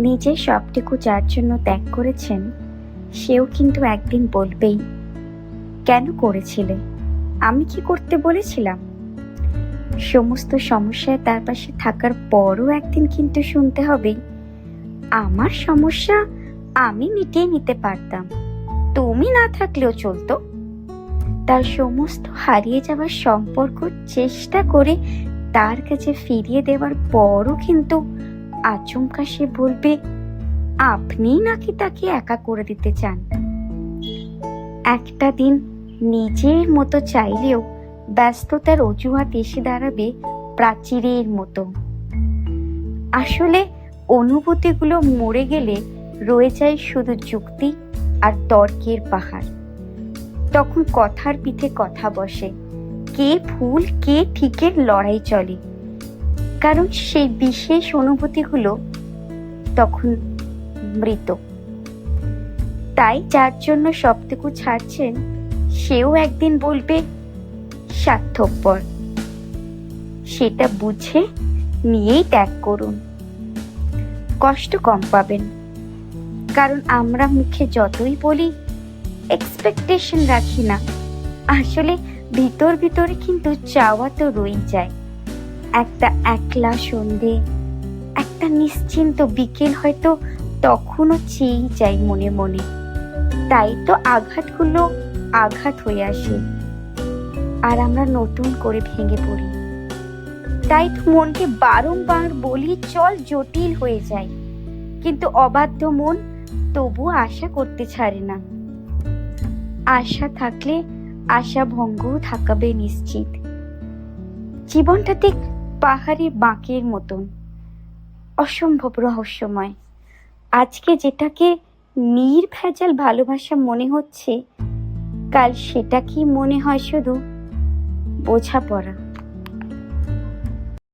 নিজের সবটুকু যার জন্য ত্যাগ করেছেন, সেও কিন্তু একদিন বলবেই, কেন করেছিলে? আমি কি করতে বলেছিলাম? সমস্ত সমস্যায় তার পাশে থাকার পরও একদিন কিন্তু শুনতে হবে, আমার সমস্যা আমি মিটিয়ে নিতে পারতাম, তুমি না থাকলেও চলতো। তার সমস্ত হারিয়ে যাওয়ার সম্পর্ক চেষ্টা করে তার কাছে ফিরিয়ে দেওয়ার পরও কিন্তু আচমকা সে বলবে, আপনি নাকি তাকে একা করে দিতে চান। একটা দিন নিজের মতো চাইলেও ব্যস্ততার অজুহাত এসে দাঁড়াবে প্রাচীরের মতো। আসলে অনুভূতিগুলো মরে গেলে রয়ে যায় শুধু যুক্তি আর তর্কের পাহাড়। তখন কথার পিঠে কথা বসে, কে ভুল কে ঠিকের লড়াই চলে, কারণ সেই বিশেষ অনুভূতিগুলো তখন মৃত। তাই যার জন্য সবটুকু ছাড়ছেন, সেও একদিন বলবে, স্বার্থপর। সেটা বুঝে নিয়েই ত্যাগ করুন, কষ্ট কম পাবেন। কারণ আমরা মুখে যতই বলি এক্সপেকটেশন রাখি না, আসলে ভিতর ভিতরে কিন্তু চাওয়া তো রয়েই যায়। একটা একলা সন্ধে, একটা নিশ্চিন্ত বিকেল হয়তো তখনও চেয়েই যাই মনে মনে। তাই তো আঘাতগুলো আঘাত হয়ে আসে আর আমরা নতুন করে ভেঙে পড়ি। তাই তো মনকে বারংবার বলি, চল জটিল হয়ে যায়, কিন্তু অবাধ্য মন তবু আশা করতে ছাড়ে না। আশা থাকলে আশা ভঙ্গও থাকাবে নিশ্চিত। জীবনটা ঠিক পাহাড়ের বাঁকের মতন, অসম্ভব রহস্যময়। আজকে যেটাকে নির্ভেজাল ভালোবাসা মনে হচ্ছে, কাল সেটা কি মনে হয় শুধু বোঝাপড়া।